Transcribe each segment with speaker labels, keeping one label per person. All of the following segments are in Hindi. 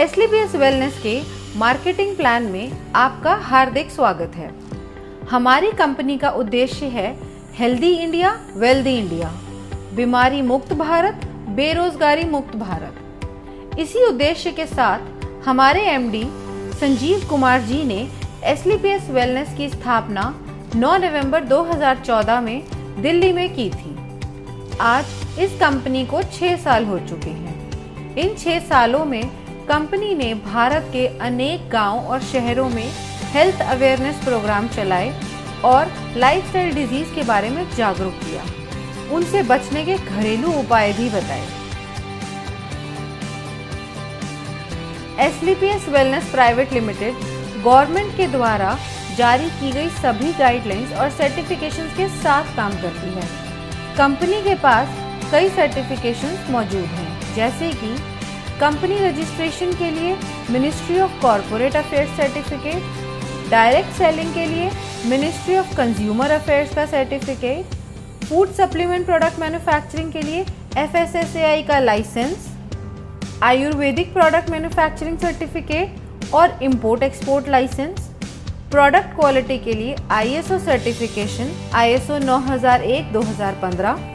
Speaker 1: एसलीपीएस वेलनेस के मार्केटिंग प्लान में आपका हार्दिक स्वागत है। हमारी कंपनी का उद्देश्य है हेल्दी इंडिया, वेल्दी इंडिया, बीमारी मुक्त भारत, बेरोजगारी मुक्त भारत। इसी उद्देश्य के साथ हमारे एमडी संजीव कुमार जी ने एसलीपीएस वेलनेस की स्थापना 9 नवंबर 2014 में दिल्ली में की थी। आज इस कंपनी को 6 साल हो चुके हैं। इन 6 सालों में कंपनी ने भारत के अनेक गांव और शहरों में हेल्थ अवेयरनेस प्रोग्राम चलाए और लाइफस्टाइल डिजीज के बारे में जागरूक किया, उनसे बचने के घरेलू उपाय भी बताए। एसलीपीएस वेलनेस प्राइवेट लिमिटेड गवर्नमेंट के द्वारा जारी की गई सभी गाइडलाइंस और सर्टिफिकेशंस के साथ काम करती है। कंपनी के पास कई सर्टिफिकेशंस मौजूद हैं, जैसे कि कंपनी रजिस्ट्रेशन के लिए ministry of corporate affairs certificate, direct selling के लिए मिनिस्ट्री ऑफ कंज्यूमर अफेयर्स का certificate, food supplement product manufacturing के लिए FSSAI का license, Ayurvedic product manufacturing certificate और import export license, product quality के लिए ISO certification ISO 9001-2015।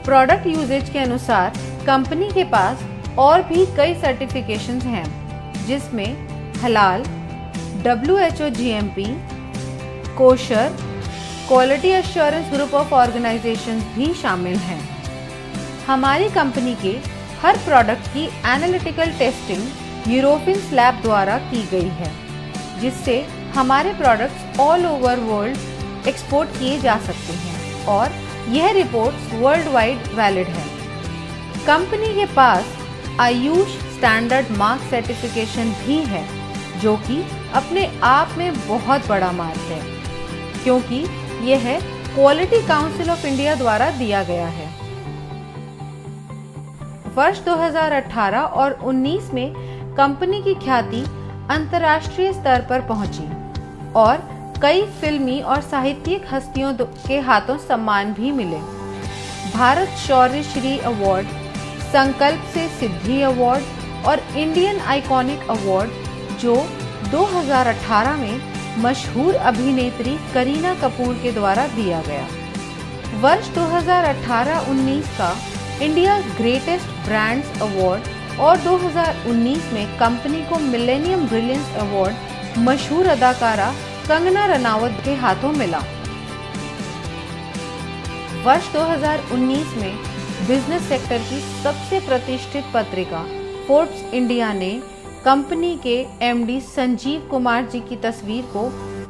Speaker 1: Product usages के अनुसार कंपनी के पास और भी कई सर्टिफिकेशंस हैं, जिसमें हलाल, WHO GMP, kosher, quality assurance group of organisations भी शामिल हैं। हमारी कंपनी के हर प्रोडक्ट की एनालिटिकल टेस्टिंग यूरोपियन लैब द्वारा की गई है, जिससे हमारे products all over world export किए जा सकते हैं और यह रिपोर्ट्स वर्ल्ड वाइड वैलिड है। कंपनी के पास आयुष स्टैंडर्ड मार्क सर्टिफिकेशन भी है, जो कि अपने आप में बहुत बड़ा मार्क है, क्योंकि यह क्वालिटी काउंसिल ऑफ इंडिया द्वारा दिया गया है। वर्ष 2018 और 19 में कंपनी की ख्याति अंतर्राष्ट्रीय स्तर पर पहुंची और कई फिल्मी और साहित्यिक हस्तियों के हाथों सम्मान भी मिले। भारत शौर्य श्री अवार्ड, संकल्प से सिद्धि अवार्ड और इंडियन आइकॉनिक अवार्ड, जो 2018 में मशहूर अभिनेत्री करीना कपूर के द्वारा दिया गया। वर्ष 2018-19 का इंडिया ग्रेटेस्ट ब्रांड्स अवार्ड और 2019 में कंपनी को मिलेनियम ब्रिलियंस अवार्ड मशहूर अदाकारा कंगना रनावत के हाथों मिला। वर्ष 2019 में बिजनेस सेक्टर की सबसे प्रतिष्ठित पत्रिका फोर्ब्स इंडिया ने कंपनी के एमडी संजीव कुमार जी की तस्वीर को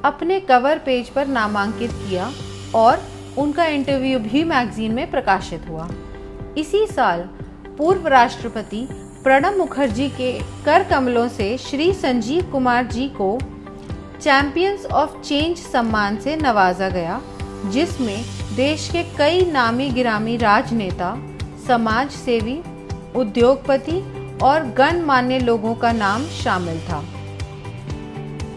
Speaker 1: अपने कवर पेज पर नामांकित किया और उनका इंटरव्यू भी मैगजीन में प्रकाशित हुआ। इसी साल पूर्व राष्ट्रपति प्रणब मुखर्जी के कर कमलों से श्री संजीव कुमार जी को चैंपियंस ऑफ चेंज सम्मान से नवाजा गया, जिसमें देश के कई नामी गिरामी राजनेता, समाज सेवी, उद्योगपति और गणमान्य लोगों का नाम शामिल था।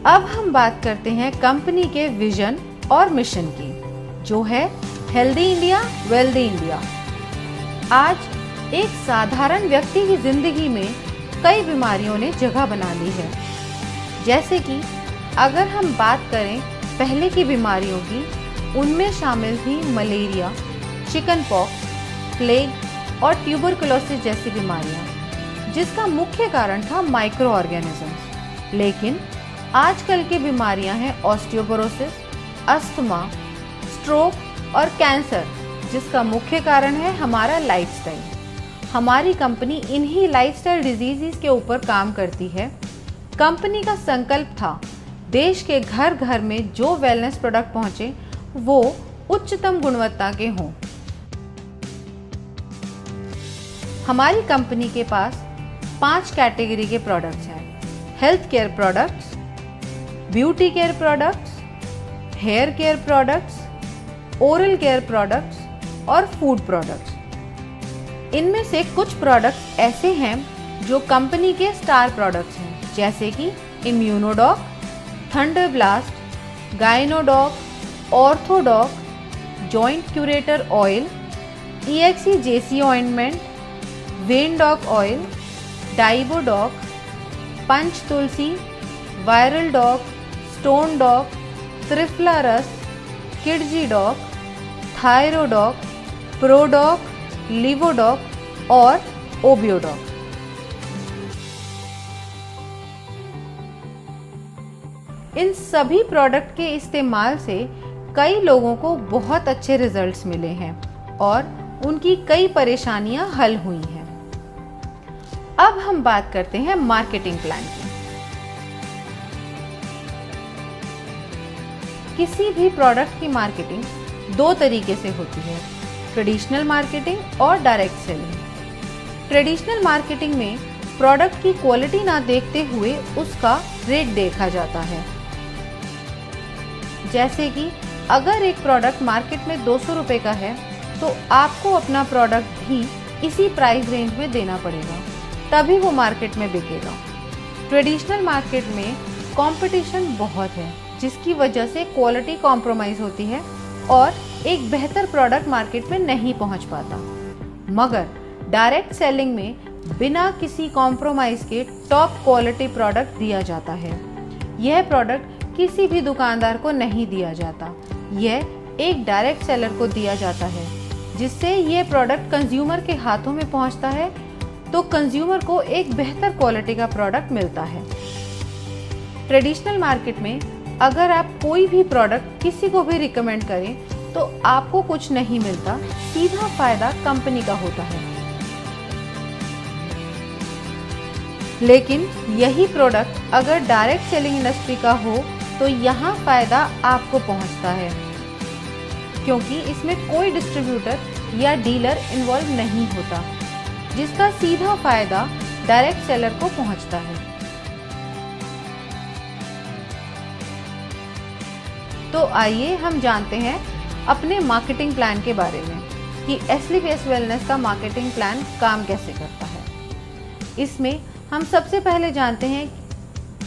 Speaker 1: अब हम बात करते हैं कंपनी के विजन और मिशन की, जो है हेल्दी इंडिया, वेल्दी इंडिया। आज एक साधारण व्यक्ति की जिंदगी में कई बीमारियों ने जगह बना ली है, जैसे कि अगर हम बात करें पहले की बीमारियों की, उनमें शामिल थी मलेरिया, चिकन पॉक्स, प्लेग और ट्यूबरकुलोसिस जैसी बीमारियां, जिसका मुख्य कारण था माइक्रो ऑर्गेनिजम्स। लेकिन आजकल की बीमारियां हैं ऑस्टियोपोरोसिस, अस्थमा, स्ट्रोक और कैंसर, जिसका मुख्य कारण है हमारा लाइफस्टाइल। हमारी कंपनी इन्हीं लाइफस्टाइल डिजीज़ के ऊपर काम करती है। कंपनी का संकल्प था देश के घर घर में जो वेलनेस प्रोडक्ट पहुंचे वो उच्चतम गुणवत्ता के हों। हमारी कंपनी के पास 5 कैटेगरी के प्रोडक्ट्स हैं: health care products, beauty care products, hair care products, oral care products और फूड प्रोडक्ट्स। इनमें से कुछ प्रोडक्ट्स ऐसे हैं जो कंपनी के स्टार प्रोडक्ट्स हैं, जैसे कि Immunodoc, thunder blast, Gynodoc, Orthodoc, joint curator oil, EXE JC ointment, vein doc oil, Diabodoc, Panch Tulsi, viral doc, stone doc, Triphala रस, किडजी डॉक, थायरोडॉक, प्रोडॉक, लिवोडॉक और ओबियोडॉक। इन सभी प्रोडक्ट के इस्तेमाल से कई लोगों को बहुत अच्छे रिजल्ट्स मिले हैं और उनकी कई परेशानियां हल हुई हैं। अब हम बात करते हैं मार्केटिंग प्लान की। किसी भी प्रोडक्ट की मार्केटिंग दो तरीके से होती है, ट्रेडिशनल मार्केटिंग और डायरेक्ट सेलिंग। ट्रेडिशनल मार्केटिंग में प्रोडक्ट की क्वालिटी ना देखते हुए उसका रेट देखा जाता है। जैसे कि अगर एक प्रोडक्ट मार्केट में 200 रुपये का है तो आपको अपना प्रोडक्ट भी इसी प्राइस रेंज में देना पड़ेगा, तभी वो मार्केट में बिकेगा। ट्रेडिशनल मार्केट में कंपटीशन बहुत है, जिसकी वजह से क्वालिटी कॉम्प्रोमाइज़ होती है और एक बेहतर प्रोडक्ट मार्केट में नहीं पहुंच पाता। मगर डायरेक्ट सेलिंग में बिना किसी कॉम्प्रोमाइज़ के टॉप क्वालिटी प्रोडक्ट दिया जाता है। यह प्रोडक्ट किसी भी दुकानदार को नहीं दिया जाता, यह एक डायरेक्ट सेलर को दिया जाता है, जिससे यह प्रोडक्ट कंज्यूमर के हाथों में पहुंचता है तो कंज्यूमर को एक बेहतर क्वालिटी का प्रोडक्ट मिलता है। ट्रेडिशनल मार्केट में अगर आप कोई भी प्रोडक्ट किसी को भी रिकमेंड करें तो आपको कुछ नहीं मिलता, सीधा फायदा कंपनी का होता है। लेकिन यही प्रोडक्ट अगर डायरेक्ट सेलिंग इंडस्ट्री का हो तो यहाँ फायदा आपको पहुँचता है, क्योंकि इसमें कोई डिस्ट्रीब्यूटर या डीलर इन्वॉल्व नहीं होता, जिसका सीधा फायदा डायरेक्ट सेलर को पहुँचता है। तो आइए हम जानते हैं अपने मार्केटिंग प्लान के बारे में कि SLPS वेलनेस का मार्केटिंग प्लान काम कैसे करता है। इसमें हम सबसे पहले जानते हैं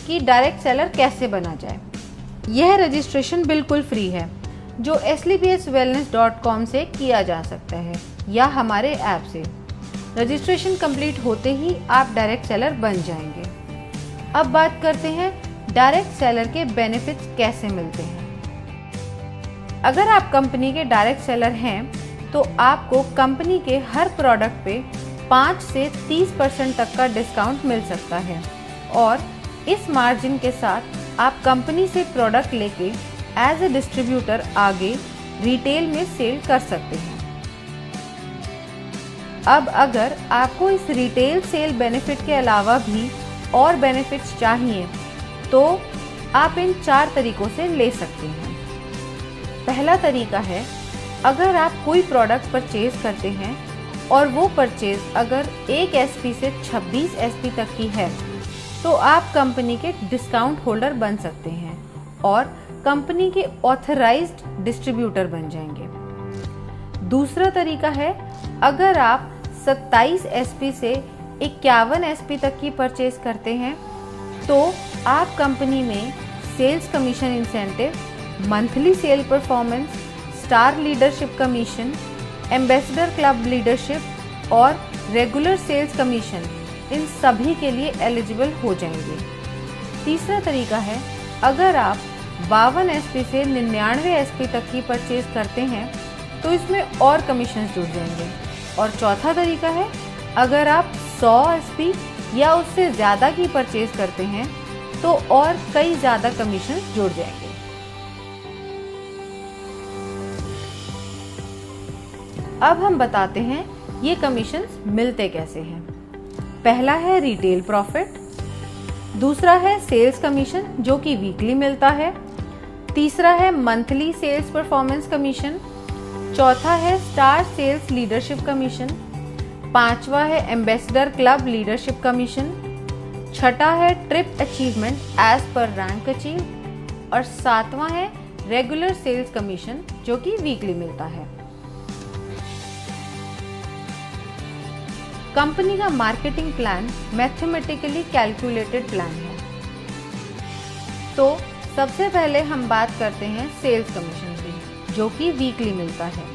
Speaker 1: कि डायरेक्ट सेलर कैसे बना जाए। यह रजिस्ट्रेशन बिल्कुल फ्री है, जो slpswellness.com से किया जा सकता है या हमारे ऐप से। रजिस्ट्रेशन कंप्लीट होते ही आप डायरेक्ट सेलर बन जाएंगे। अब बात करते हैं डायरेक्ट सेलर के बेनिफिट्स कैसे मिलते हैं। अगर आप कंपनी के डायरेक्ट सेलर हैं तो आपको कंपनी के हर प्रोडक्ट पे 5 से 30% तक का डिस्काउंट मिल सकता है और इस मार्जिन के साथ आप कंपनी से प्रोडक्ट लेके एज ए डिस्ट्रीब्यूटर आगे रिटेल में सेल कर सकते हैं। अब अगर आपको इस रिटेल सेल बेनिफिट के अलावा भी और बेनिफिट्स चाहिए तो आप इन 4 तरीकों से ले सकते हैं। पहला तरीका है, अगर आप कोई प्रोडक्ट परचेज करते हैं और वो परचेज अगर 1 SP से 26 SP तक की है तो आप कंपनी के डिस्काउंट होल्डर बन सकते हैं और कंपनी के ऑथराइज्ड डिस्ट्रीब्यूटर बन जाएंगे। दूसरा तरीका है, अगर आप 27 SP से 51 SP तक की परचेज करते हैं तो आप कंपनी में sales commission incentive, monthly sale performance, star leadership commission, ambassador club leadership और रेगुलर सेल्स कमीशन, इन सभी के लिए एलिजिबल हो जाएंगे। तीसरा तरीका है, अगर आप 52 SP से 99 SP तक की परचेज करते हैं तो इसमें और कमीशन जुड़ जाएंगे। और चौथा तरीका है, अगर आप 100 SP या उससे ज़्यादा की परचेज करते हैं तो और कई ज़्यादा कमीशन जुड़ जाएंगे। अब हम बताते हैं ये कमीशंस मिलते कैसे हैं। पहला है रिटेल प्रॉफिट, दूसरा है सेल्स कमीशन जो कि वीकली मिलता है, तीसरा है मंथली सेल्स परफॉर्मेंस कमीशन, चौथा है स्टार सेल्स लीडरशिप कमीशन, पांचवा है एम्बेसडर क्लब लीडरशिप कमीशन, छठा है trip achievement as per rank achieve और सातवां है रेगुलर सेल्स कमीशन जो कि वीकली मिलता है। कंपनी का marketing plan mathematically calculated plan है। तो सबसे पहले हम बात करते हैं सेल्स कमीशन की, जो कि वीकली मिलता है।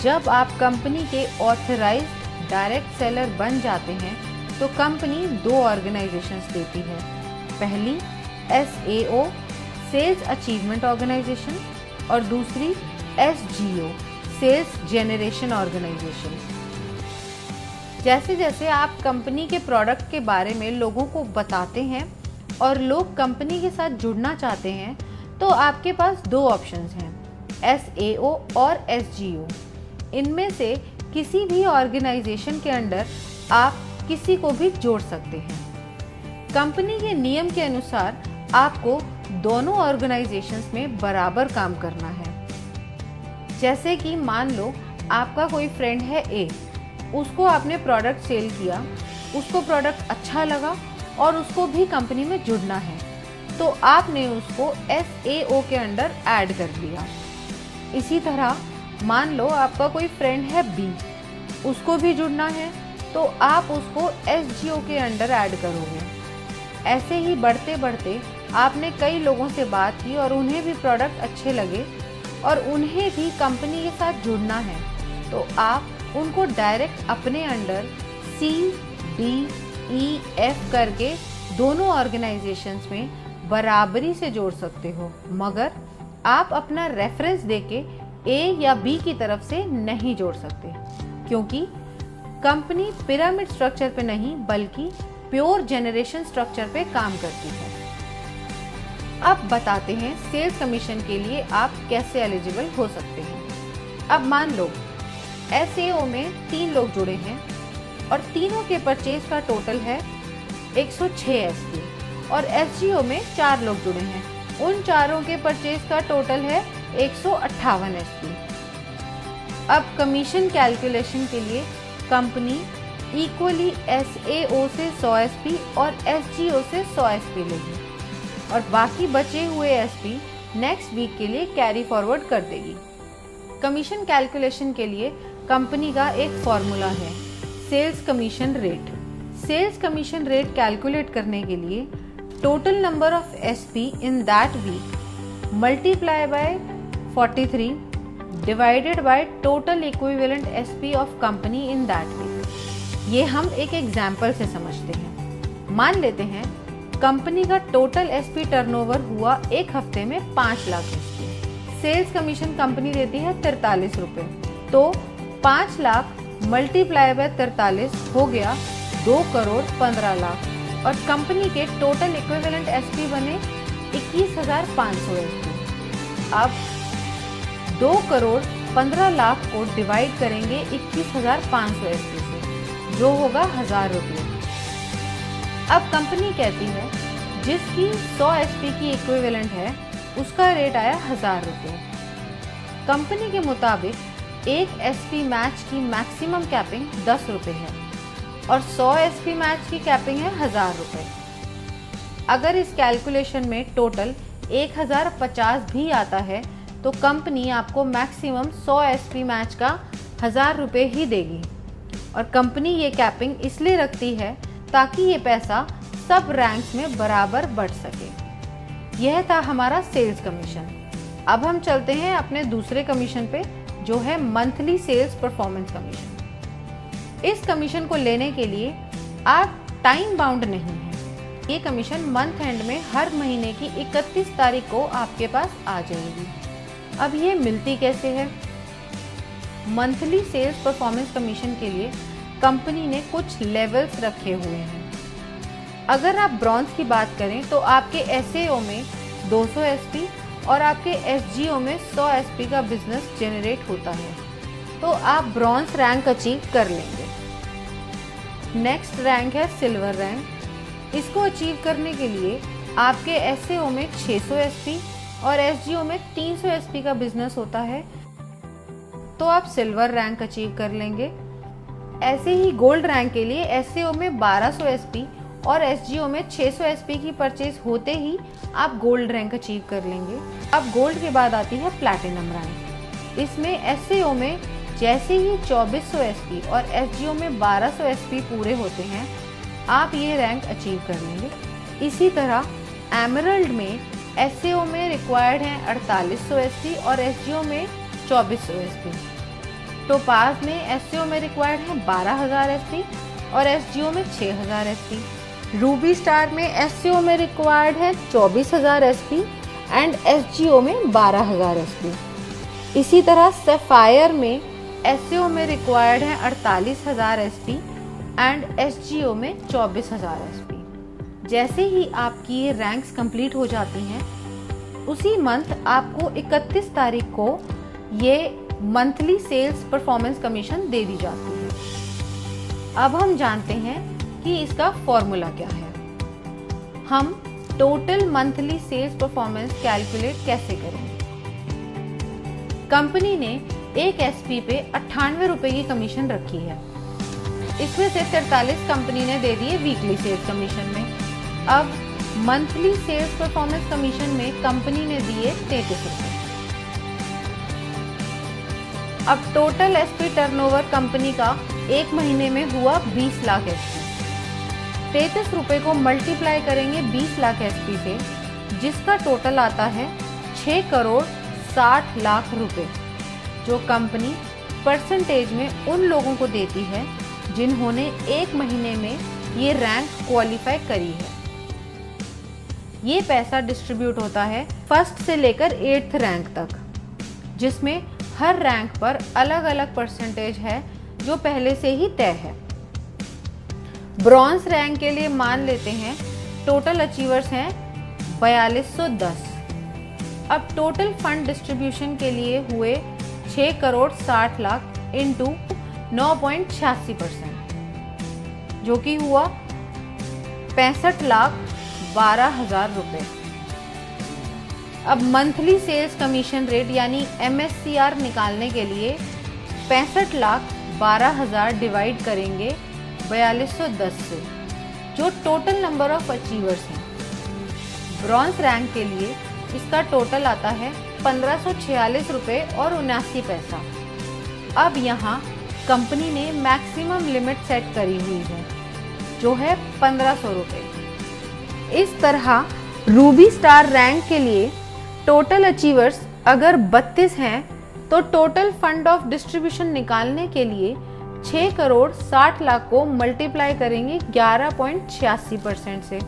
Speaker 1: जब आप कंपनी के ऑथराइज्ड डायरेक्ट सेलर बन जाते हैं तो कंपनी 2 ऑर्गेनाइजेशंस देती है। पहली SAO सेल्स अचीवमेंट ऑर्गेनाइजेशन और दूसरी SGO सेल्स जेनरेशन ऑर्गेनाइजेशन। जैसे जैसे आप कंपनी के प्रोडक्ट के बारे में लोगों को बताते हैं और लोग कंपनी के साथ जुड़ना चाहते हैं तो आपके पास 2 ऑप्शंस हैं, SAO और SGO। इनमें से किसी भी ऑर्गेनाइजेशन के अंडर आप किसी को भी जोड़ सकते हैं। कंपनी के नियम के अनुसार आपको दोनों ऑर्गेनाइजेशंस में बराबर काम करना है। जैसे कि मान लो आपका कोई फ्रेंड है A, उसको आपने प्रोडक्ट सेल किया, उसको प्रोडक्ट अच्छा लगा और उसको भी कंपनी में जुड़ना है, तो आपने उसको SAO के अंडर ऐड कर दिया। इसी तरह मान लो आपका कोई फ्रेंड है B, उसको भी जुड़ना है, तो आप उसको SGO के अंडर ऐड करोगे। ऐसे ही बढ़ते बढ़ते आपने कई लोगों से बात की और उन्हें भी प्रोडक्ट अच्छे लगे और उन्हें भी कंपनी के साथ जुड़ना है, तो आप उनको डायरेक्ट अपने under C, D, E, F करके दोनों ऑर्गेनाइजेशंस में बराबरी से जोड़ सकते हो, मगर आप अपना रेफरेंस देके A या B की तरफ से नहीं जोड़ सकते, क्योंकि कंपनी पिरामिड स्ट्रक्चर पे नहीं बल्कि प्योर जेनरेशन स्ट्रक्चर पे काम करती है। अब बताते हैं सेल्स कमीशन के लिए आप कैसे एलिजिबल हो सकते हैं। अब मान लो SAO में 3 लोग जुड़े हैं और तीनों के परचेज का टोटल है 106 SP और SGO में 4 लोग जुड़े हैं, उन चारों के परचेज का टोटल है 158 SP। अब कमीशन कैलकुलेशन के लिए कंपनी इक्वली SAO से 100 SP और SGO से 100 SP लेगी और बाकी बचे हुए SP नेक्स्ट वीक के लिए कैरी फॉरवर्ड कर देगी। कमीशन कैलकुलेशन के लिए कंपनी का एक फॉर्मूला है, sales commission rate. Sales commission rate calculate करने के लिए total number of SP in that week multiply by 43 divided by total equivalent SP of company in that week. ये हम एक एग्जाम्पल से समझते हैं। मान लेते हैं कंपनी का टोटल SP टर्नओवर हुआ एक हफ्ते में 5 lakh SP। Sales commission company देती है 43 रुपये, तो 5 लाख मल्टीप्लाई बाय 43 हो गया 2 करोड़ 15 लाख और कंपनी के टोटल इक्विवेलेंट SP बने 21,500 SP। अब 2 करोड़ 15 लाख को डिवाइड करेंगे 21,500 SP से, जो होगा 1000 रुपये। अब कंपनी कहती है जिसकी 100 SP की इक्विवेलेंट है उसका रेट आया 1000 रुपये। कंपनी के मुताबिक एक SP मैच की मैक्सिमम कैपिंग 10 रुपये है और 100 SP मैच की कैपिंग है 1000 रुपये। अगर इस कैलकुलेशन में टोटल 1050 भी आता है तो कंपनी आपको मैक्सिमम 100 SP मैच का 1000 रुपये ही देगी और कंपनी ये कैपिंग इसलिए रखती है ताकि ये पैसा सब रैंक्स में बराबर बढ़ सके। यह था हमारा सेल्स कमीशन। अब हम चलते हैं अपने दूसरे कमीशन पे, जो है मंथली सेल्स परफॉर्मेंस कमीशन। इस कमीशन को लेने के लिए आप टाइम बाउंड नहीं हैं। ये कमीशन मंथ एंड में हर महीने की 31 तारीख को आपके पास आ जाएगी। अब ये मिलती कैसे है? मंथली सेल्स परफॉर्मेंस कमीशन के लिए कंपनी ने कुछ लेवल्स रखे हुए हैं। अगर आप ब्रॉन्ज की बात करें तो आपके SAO में 200 SP और आपके SGO में 100 SP का बिजनेस जनरेट होता है, तो आप ब्रॉन्ज रैंक अचीव कर लेंगे। नेक्स्ट रैंक है सिल्वर रैंक। इसको अचीव करने के लिए आपके SAO में 600 SP और SGO में 300 SP का बिजनेस होता है, तो आप सिल्वर रैंक अचीव कर लेंगे। ऐसे ही गोल्ड रैंक के लिए SAO में 1200 SP और SGO में 600 SP की परचेज होते ही आप गोल्ड रैंक अचीव कर लेंगे। अब गोल्ड के बाद आती है प्लैटिनम रैंक। इसमें SAO में जैसे ही 2400 SP और SGO में 1200 SP पूरे होते हैं, आप ये रैंक अचीव कर लेंगे। इसी तरह एमरल्ड में SAO में रिक्वायर्ड हैं 4800 SP और SGO में 2400 SP। टोपाज में SAO में रिक्वायर्ड है 12,000 SP और SGO में 6000 SP। रूबी स्टार में SEO में रिक्वायर्ड है 24000 SP एंड SGO में 12000 SP। इसी तरह सैफायर में SEO में रिक्वायर्ड है 48000 SP एंड SGO में 24000 SP। जैसे ही आपकी ये रैंक्स कंप्लीट हो जाती हैं, उसी मंथ आपको 31 तारीख को ये मंथली सेल्स परफॉर्मेंस कमीशन दे दी जाती है। अब हम जानते हैं कि इसका फॉर्मूला क्या है। हम total monthly sales performance calculate कैसे करेंगे। कंपनी ने एक SP पे 98 रुपए की कमीशन रखी है। इसमें से 43 कंपनी ने दे दिए वीकली सेल्स कमीशन में। अब मंथली सेल्स परफॉर्मेंस कमीशन में कंपनी ने दिए 33 रुपए। अब टोटल SP टर्नओवर कंपनी का एक महीने में हुआ 20 लाख SP। 33 रुपए को मल्टीप्लाई करेंगे 20 लाख SP से, जिसका टोटल आता है 6 करोड़ 60 लाख रुपए, जो कंपनी परसेंटेज में उन लोगों को देती है जिन्होंने एक महीने में ये रैंक क्वालिफाई करी है। ये पैसा डिस्ट्रीब्यूट होता है फर्स्ट से लेकर 8th रैंक तक, जिसमें हर रैंक पर अलग अलग परसेंटेज है जो पहले से ही तय है। ब्रॉन्ज रैंक के लिए मान लेते हैं टोटल अचीवर्स हैं 4210। अब टोटल फंड डिस्ट्रीब्यूशन के लिए हुए 6 करोड़ 60 लाख इंटू 9.86%, जो कि हुआ 65,12,000 रुपए। अब मंथली सेल्स कमीशन रेट यानी MSCR निकालने के लिए 65,12,000 डिवाइड करेंगे 4210 से, जो टोटल नंबर ऑफ अचीवर्स हैं। ब्रॉन्ज रैंक के लिए इसका टोटल आता है 1546 रुपये और 79 पैसा। अब यहाँ कंपनी ने मैक्सिमम लिमिट सेट करी हुई है, जो है 1500 रुपये। इस तरह रूबी स्टार रैंक के लिए टोटल अचीवर्स अगर 32 हैं तो टोटल फंड ऑफ डिस्ट्रीब्यूशन निकालने के लिए 6 करोड़ 60 लाख को मल्टीप्लाई करेंगे 11.86% से,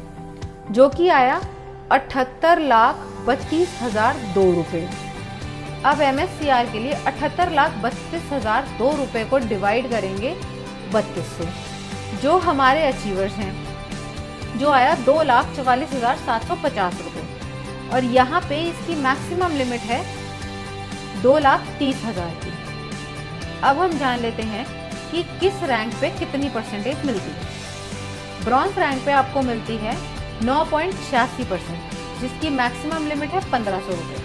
Speaker 1: जो कि आया 78,32,002 रुपये। अब MSCR के लिए 78,32,002 रुपये को डिवाइड करेंगे 32 से, जो हमारे अचीवर्स हैं, जो आया 2,44,750 रुपये। और यहाँ पे इसकी मैक्सिमम लिमिट है 2,30,000 की। अब हम जान लेते हैं कि किस रैंक पे कितनी परसेंटेज मिलती है। ब्रॉन्ज रैंक पे आपको मिलती है 9.86%, जिसकी मैक्सिमम लिमिट है 1500 रुपये।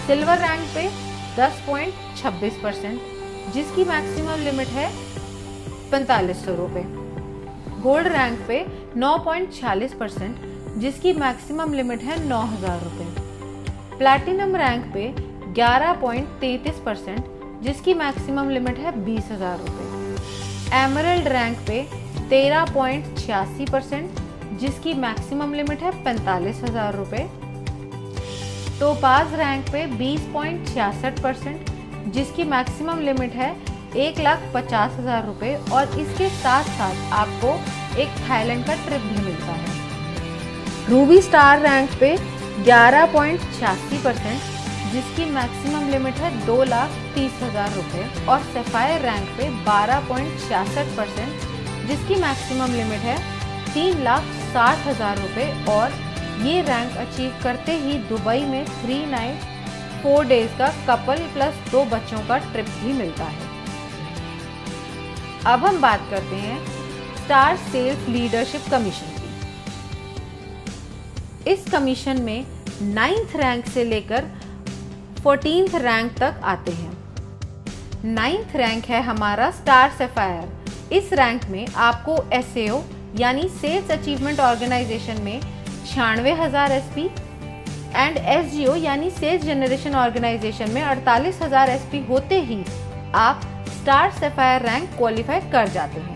Speaker 1: सिल्वर रैंक पे 10.26%, जिसकी मैक्सिमम लिमिट है 4500 रुपये। गोल्ड रैंक पे 9.46%, जिसकी मैक्सिमम लिमिट है 9000 रुपये। प्लैटिनम रैंक पे 11.33%, जिसकी मैक्सिमम लिमिट है 20,000 रुपये। एमरल्ड रैंक पे 13.86%, जिसकी मैक्सिमम लिमिट है 45,000 रुपये। टोपाज रैंक पे 20.66%, जिसकी मैक्सिमम लिमिट है 1,50,000 रुपये। और इसके साथ साथ आपको एक थाईलैंड का ट्रिप भी मिलता है। रूबी स्टार रैंक पे 11.86%, जिसकी मैक्सिमम लिमिट है 2,30,000 रुपये। और सैफायर रैंक पे 12.66%, जिसकी मैक्सिमम लिमिट है 3,60,000 रुपये। और ये रैंक अचीव करते ही दुबई में 3 नाइट 4 डेज का कपल प्लस 2 बच्चों का ट्रिप भी मिलता है। अब हम बात करते हैं स्टार सेल्स लीडरशिप कमीशन की। इस कमीशन में 9th रैंक से लेकर 14th रैंक तक आते हैं। 9th रैंक है हमारा स्टार सैफायर। इस रैंक में आपको SAO यानी सेल्स अचीवमेंट ऑर्गेनाइजेशन में 96,000 SP एंड SGO यानी सेल्स जनरेशन ऑर्गेनाइजेशन में 48,000 SP होते ही आप स्टार सैफायर रैंक क्वालिफाई कर जाते हैं।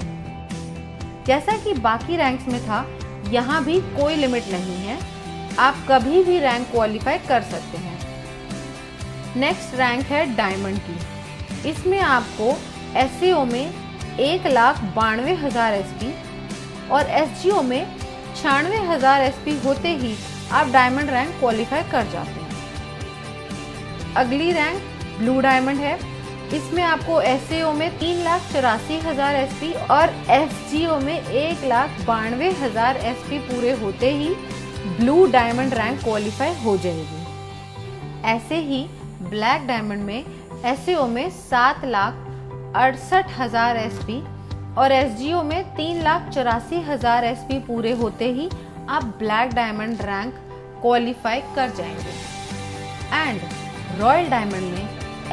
Speaker 1: जैसा कि बाकी रैंक्स में था, यहाँ भी कोई लिमिट नहीं है, आप कभी भी रैंक क्वालिफाई कर सकते हैं। नेक्स्ट रैंक है डायमंड की। इसमें आपको SAO में 1,92,000 SP और SGO में 96,000 SP होते ही आप डायमंड रैंक क्वालिफाई कर जाते हैं। अगली रैंक ब्लू डायमंड है। इसमें आपको SAO में 3,84,000 SP और SGO में 1,92,000 SP पूरे होते ही ब्लू डायमंड रैंक क्वालिफाई हो जाएगी। ऐसे ही ब्लैक डायमंड में SAO में 7,68,000 SP और SGO में 3,84,000 SP पूरे होते ही आप ब्लैक डायमंड रैंक क्वालिफाई कर जाएंगे। एंड रॉयल डायमंड में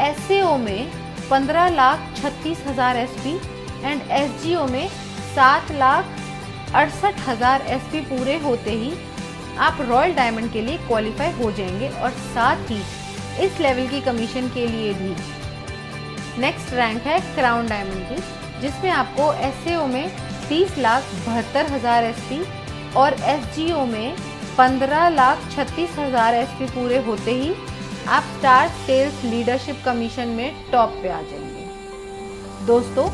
Speaker 1: SAO में 15,36,000 SP एंड SGO में 7,68,000 SP पूरे होते ही आप रॉयल डायमंड के लिए क्वालिफाई हो जाएंगे और साथ ही इस लेवल की कमीशन के लिए भी। नेक्स्ट रैंक है क्राउन डायमंड की, जिसमें आपको SAO में 30,72,000 SP और SGO में 15,36,000 SP पूरे होते ही आप स्टार सेल्स लीडरशिप कमीशन में टॉप पे आ जाएंगे। दोस्तों,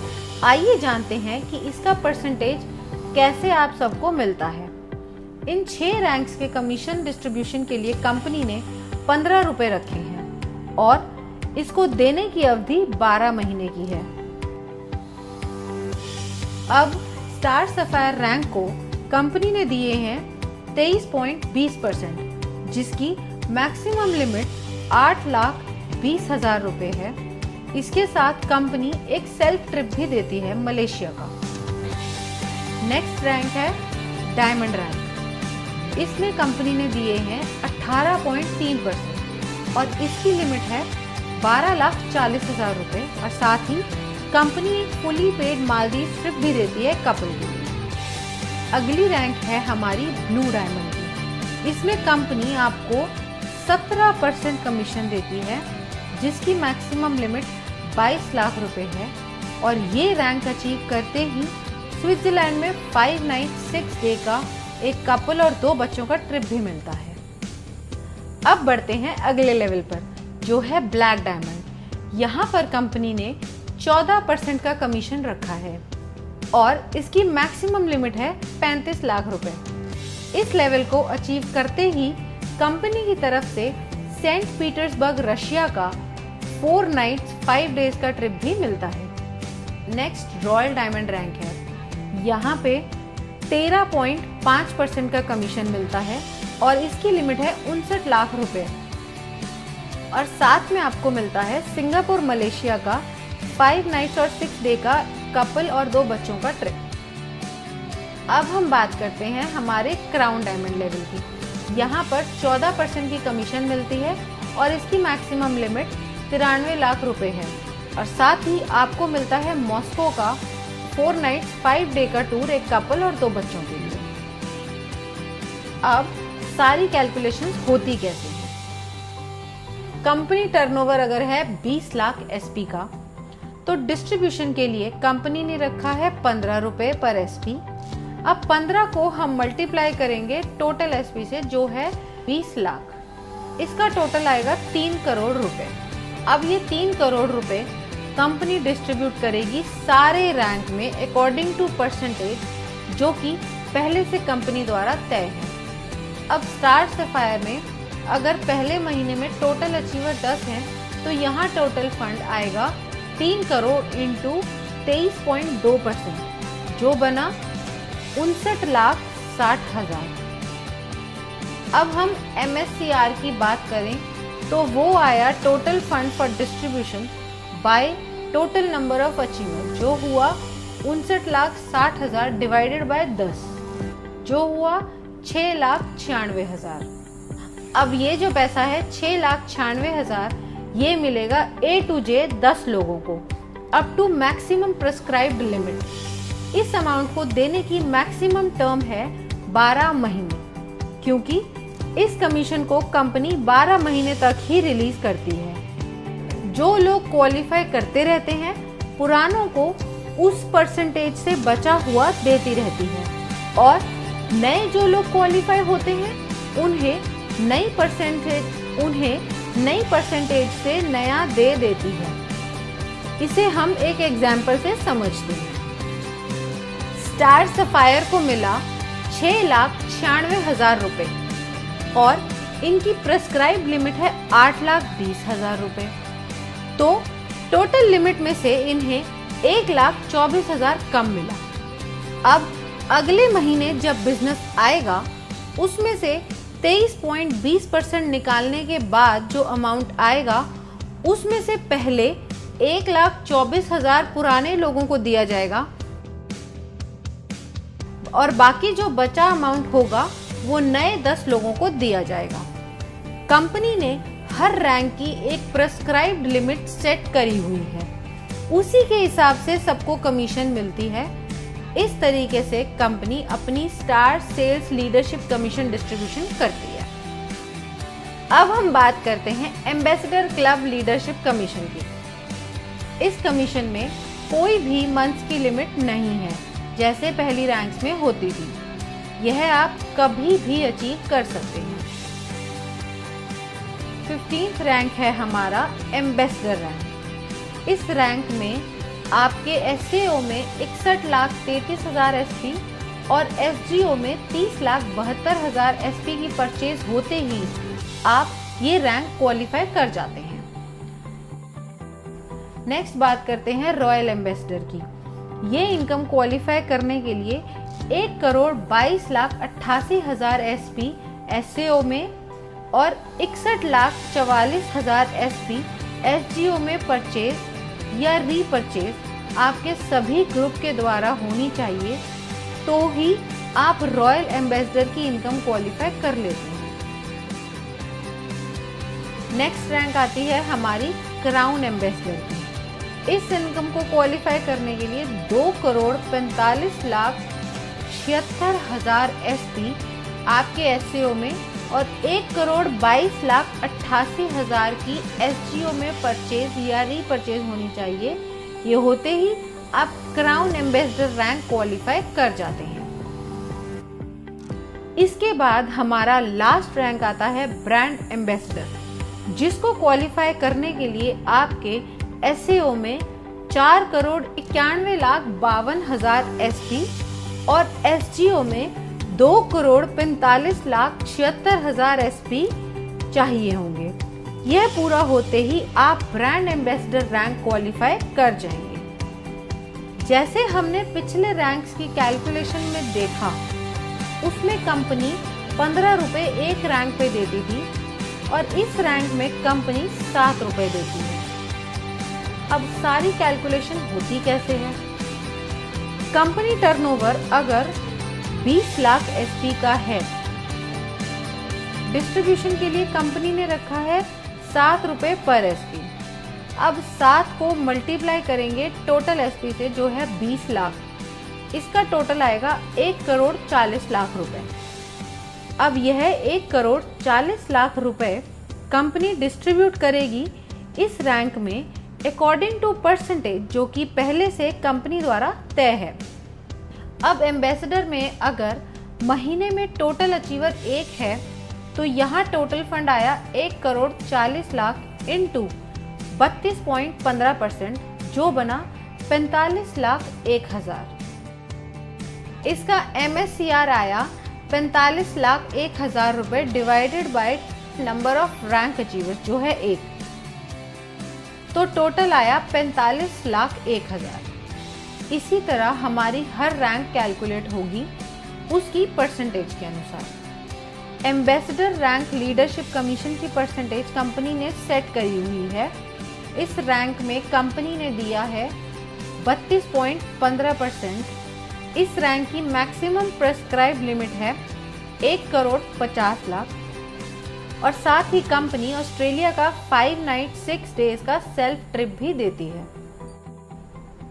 Speaker 1: आइए जानते हैं कि इसका परसेंटेज कैसे आप सबको मिलता है। इन 6 रैंक्स के कमीशन डिस्ट्रीब्यूशन के लिए कंपनी ने 15 रुपए रखे हैं और इसको देने की अवधि 12 महीने की है। अब स्टार सफायर रैंक को कंपनी ने दिए हैं 23.20%, जिसकी मैक्सिमम लिमिट 8,20,000 रुपए है। इसके साथ कंपनी एक सेल्फ ट्रिप भी देती है मलेशिया का। नेक्स्ट रैंक है डायमंड रैंक। इसमें कंपनी ने दिए हैं 18.3% और इसकी लिमिट है 12,40,000 रुपए और साथ ही कंपनी एक फुली पेड मालदीव ट्रिप भी देती है कपल के लिए। अगली रैंक है हमारी ब्लू डायमंड की। इसमें कंपनी आपको 17% कमीशन देती है, जिसकी मैक्सिमम लिमिट 22 लाख रुपए है और ये रैंक अचीव करते ही स्विट्जरलैंड में 5 नाइट 6 डे का एक कपल और 2 बच्चों का ट्रिप भी मिलता है। अब बढ़ते हैं अगले लेवल पर, जो है ब्लैक डायमंड। यहाँ पर कंपनी ने 14% का कमीशन रखा है और इसकी मैक्सिमम लिमिट है 35 लाख रुपए। इस लेवल को अचीव करते ही कंपनी की तरफ से सेंट पीटर्सबर्ग रशिया का 4 नाइट्स 5 डेज का ट्रिप भी मिलता है। नेक्स्ट रॉयल डायमंड रैंक है। यहाँ पे 13.5% का कमीशन मिलता है और इसकी लिमिट है 59 लाख रुपए और साथ में आपको मिलता है सिंगापुर मलेशिया का 5 नाइट्स और 6 डे का कपल और 2 बच्चों का ट्रिप। अब हम बात करते हैं हमारे क्राउन डायमंड लेवल की। यहाँ पर 14% की कमीशन मिलती है और इसकी मैक्सिमम लिमिट 93 लाख रुपए है और साथ ही आपको मिलता है मॉस्को का 4 नाइट्स 5 डे का टूर एक कपल और 2 बच्चों के लिए। अब सारी कैलकुलेशंस होती कैसे हैं। कंपनी टर्नओवर अगर है 20 लाख SP का, तो डिस्ट्रीब्यूशन के लिए कंपनी ने रखा है 15 रुपए पर SP। अब 15 को हम मल्टीप्लाई करेंगे टोटल SP से, जो है 20 लाख। इसका टोटल आएगा 3 करोड़ रुपए। अब ये 3 करोड़ रुपए कंपनी डिस्ट्रीब्यूट करेगी सारे रैंक में अकॉर्डिंग टू परसेंटेज, जो कि पहले से कंपनी द्वारा तय है। अब स्टार सफायर में अगर पहले महीने में टोटल अचीवर 10 हैं, तो यहाँ टोटल फंड आएगा 3 करोड़ इंटू 23.2%, जो बना 59,60,000। अब हम MSCR की बात करें तो वो आया total fund for distribution by total number of achiever, जो हुआ 59,60,000 डिवाइडेड बाय 10, जो हुआ 6,96,000। अब ये जो पैसा है 6,96,000 ये मिलेगा A to J 10 लोगों को up to maximum prescribed limit. इस अमाउंट को देने की मैक्सिमम टर्म है 12 महीने, क्योंकि इस कमीशन को कंपनी 12 महीने तक ही रिलीज करती है। जो लोग क्वालिफाई करते रहते हैं, पुरानों को उस परसेंटेज से बचा हुआ देती रहती है और नए जो लोग क्वालिफाई होते हैं उन्हें नई परसेंटेज से नया दे देती है। इसे हम एक एग्जाम्पल से समझते हैं। स्टार सफायर को मिला 6,96,000 रुपए और इनकी प्रेस्क्राइब लिमिट है 8,20,000 रुपए। तो टोटल लिमिट में से इन्हें 1,24,000 कम मिला। अब अगले महीने जब बिजनेस आएगा उसमें से 23.20% निकालने के बाद जो अमाउंट आएगा उसमें से पहले 1,24,000 पुराने लोगों को दिया जाएगा और बाकी जो बचा अमाउंट होगा वो नए 10 लोगों को दिया जाएगा। कंपनी ने हर रैंक की एक प्रेस्क्राइब्ड लिमिट सेट करी हुई है, उसी के हिसाब से सबको कमीशन मिलती है। इस तरीके से कंपनी अपनी star sales leadership commission distribution करती है। अब हम बात करते हैं एम्बेसडर क्लब लीडरशिप कमीशन की। इस कमीशन में कोई भी मंथ्स की लिमिट नहीं है जैसे पहली रैंक्स में होती थी, यह आप कभी भी अचीव कर सकते हैं। 15th रैंक है हमारा एम्बेसडर रैंक। इस रैंक में आपके एसएओ में 61,33,000 एसपी और एसजीओ में 30,72,000 एसपी की परचेज होते ही आप ये रैंक क्वालिफाई कर जाते हैं। नेक्स्ट बात करते हैं रॉयल एम्बेसडर की। ये इनकम क्वालिफाई करने के लिए 1,22,88,000 एसपी एसएओ में और 61,44,000 एसपी एसजीओ में परचेज या रीपरचेज आपके सभी ग्रुप के द्वारा होनी चाहिए, तो ही आप रॉयल एम्बेसडर की इनकम क्वालिफाई कर लेते हैं। नेक्स्ट रैंक आती है हमारी क्राउन एम्बेसडर की। इस इनकम को क्वालिफाई करने के लिए 2,45,76,000 एसपी आपके एससीओ में और 1,22,88,000 की एसजीओ में परचेज या रीपरचेज होनी चाहिए। ये होते ही आप क्राउन एम्बेसडर रैंक क्वालिफाई कर जाते हैं। इसके बाद हमारा लास्ट रैंक आता है ब्रांड एम्बेसडर, जिसको क्वालिफाई करने के लिए आपके एसएओ में 4,91,52,000 एसपी और एसजीओ में 2,45,76,000 एसपी चाहिए होंगे। यह पूरा होते ही आप ब्रांड एम्बेसडर रैंक क्वालिफाई कर जाएंगे। जैसे हमने पिछले रैंक्स की कैलकुलेशन में देखा, उसमें कंपनी 15 रुपए एक रैंक पे देती थी और इस रैंक में कंपनी 7 रुपए देती है। अब सारी कैलकुलेशन होती कैसे है? कंपनी टर्नओवर अगर 20 लाख एसपी का है, डिस्ट्रीब्यूशन के लिए कंपनी ने रखा है 7 रुपए पर एसपी। अब 7 को मल्टीप्लाई करेंगे टोटल एसपी से जो है 20 लाख, इसका टोटल आएगा 1,40,00,000 रुपए। अब यह 1,40,00,000 रुपए कंपनी डिस्ट्रीब्यूट करेगी इस रैंक में अकॉर्डिंग टू परसेंटेज, जो कि पहले से कंपनी द्वारा तय है। अब एम्बेसडर में अगर महीने में टोटल अचीवर 1 है तो यहाँ टोटल फंड आया 1,40,00,000 इंटू 32.15%, जो बना 45,01,000। इसका MSCR आया 45,01,000 रुपए divided by number of rank achievers जो है 1, तो टोटल आया 45,01,000। इसी तरह हमारी हर रैंक कैलकुलेट होगी उसकी परसेंटेज के अनुसार। एम्बेसडर रैंक लीडरशिप कमीशन की परसेंटेज कंपनी ने सेट करी हुई है। इस रैंक में कंपनी ने दिया है 32.15%। इस रैंक की मैक्सिमम प्रेस्क्राइब लिमिट है 1,50,00,000 और साथ ही कंपनी ऑस्ट्रेलिया का 5 नाइट 6 डेज का सेल्फ ट्रिप भी देती है।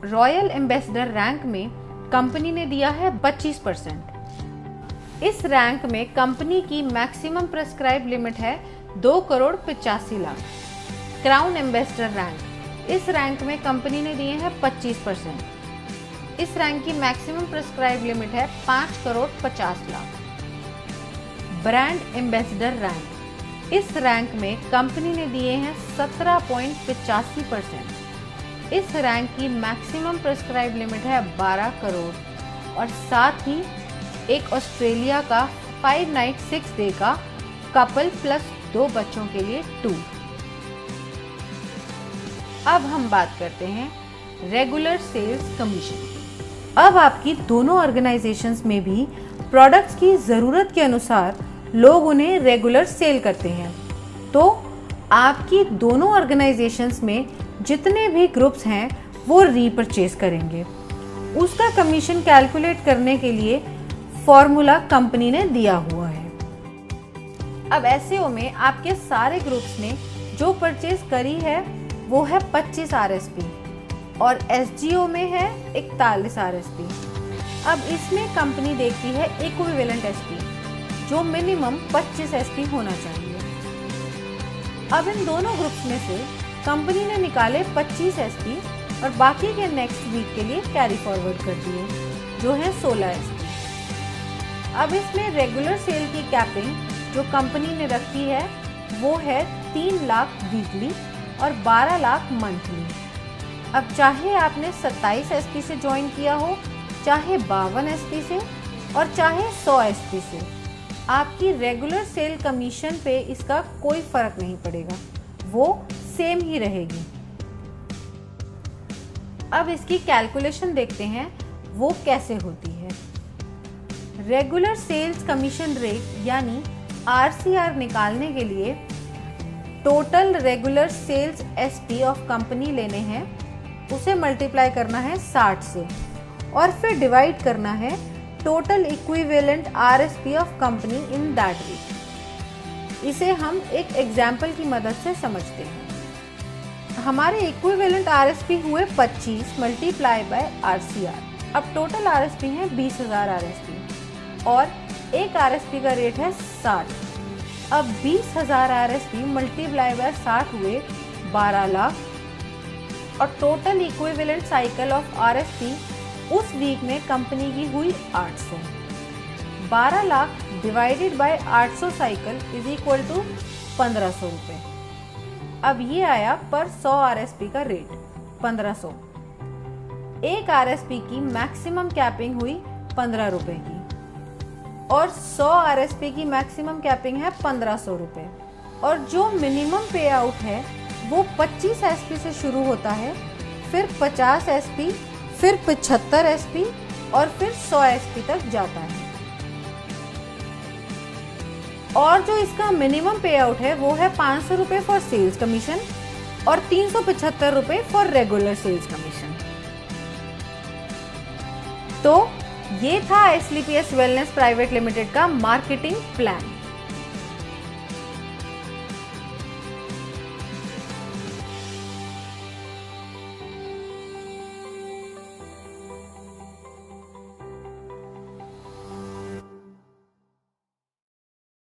Speaker 1: रॉयल एम्बेसडर रैंक में कंपनी ने दिया है 25%। इस रैंक में कंपनी की मैक्सिमम प्रेस्क्राइब लिमिट है 2,85,00,000। क्राउन एम्बेसडर रैंक, इस रैंक में कंपनी ने दिए हैं 25%। इस रैंक की मैक्सिमम प्रेस्क्राइब लिमिट है 5,50,00,000। ब्रांड एम्बेसडर रैंक, इस रैंक में कंपनी ने दिए हैं 17.85%। इस रैंक की मैक्सिमम प्रेस्क्राइब लिमिट है 12 करोड़ और साथ ही एक ऑस्ट्रेलिया का 5 नाइट 6 डे का कपल प्लस 2 बच्चों के लिए टूर। अब हम बात करते हैं रेगुलर सेल्स कमीशन। अब आपकी दोनों ऑर्गेनाइजेशंस में भी प्रोडक्ट्स की ज़रूरत के अनुसार लोग उन्हें रेगुलर सेल करते हैं, तो आपकी दोनों ऑर्गेनाइजेशंस में जितने भी ग्रुप्स हैं वो रीपरचेज करेंगे। उसका कमीशन कैलकुलेट करने के लिए फॉर्मूला कंपनी ने दिया हुआ है। अब एसईओ में आपके सारे ग्रुप्स ने जो परचेज करी है वो है 25 RSP और एसजीओ में है 41 RSP। अब इसमें कंपनी देखती है इक्विवेलेंट एसपी जो मिनिमम 25 एसपी होना चाहिए। अब इन दोनों ग्रुप्स में से कंपनी ने निकाले 25 एसपी और बाकी के नेक्स्ट वीक के लिए कैरी फॉरवर्ड कर दिए जो है 16 एसपी। अब इसमें रेगुलर सेल की कैपिंग जो कंपनी ने रखी है वो है 3 लाख वीकली और 12 लाख मंथली। अब चाहे आपने 27 एसपी से ज्वाइन किया हो, चाहे 52 एसपी से और चाहे 100 एसपी से, आपकी रेगुलर सेल कमीशन पे इसका कोई फर्क नहीं पड़ेगा, वो सेम ही रहेगी। अब इसकी कैलकुलेशन देखते हैं वो कैसे होती है। रेगुलर सेल्स कमीशन रेट यानी RCR निकालने के लिए total regular sales SP of company लेने हैं, उसे मल्टीप्लाई करना है 60 से और फिर डिवाइड करना है total equivalent RSP of company in that week. इसे हम एक एग्जाम्पल की मदद से समझते हैं। हमारे इक्विवेलेंट RSP हुए 25 मल्टीप्लाई बाय RCR। अब टोटल RSP है 20,000 RSP और एक RSP का रेट है 60। अब 20,000 RSP मल्टीप्लाई बाय 60 हुए 12 लाख और total equivalent cycle of RSP उस वीक में कंपनी की हुई 800। 12 lakh divided by 800 cycle is equal to 1500 रुपये। अब ये आया पर 100 RSP का रेट 1500। एक RSP की मैक्सिमम कैपिंग हुई 15 रुपये की और 100 RSP की मैक्सिमम कैपिंग है 1500 रुपये और जो मिनिमम पे आउट है वो 25 एसपी से शुरू होता है, फिर 50 एसपी, फिर 75 एसपी और फिर 100 एसपी तक जाता है। और जो इसका मिनिमम पे आउट है वो है 500 रुपये फॉर सेल्स कमीशन और 375 रुपये फॉर रेगुलर सेल्स कमीशन। तो ये था SLPS वेलनेस प्राइवेट लिमिटेड का मार्केटिंग प्लान।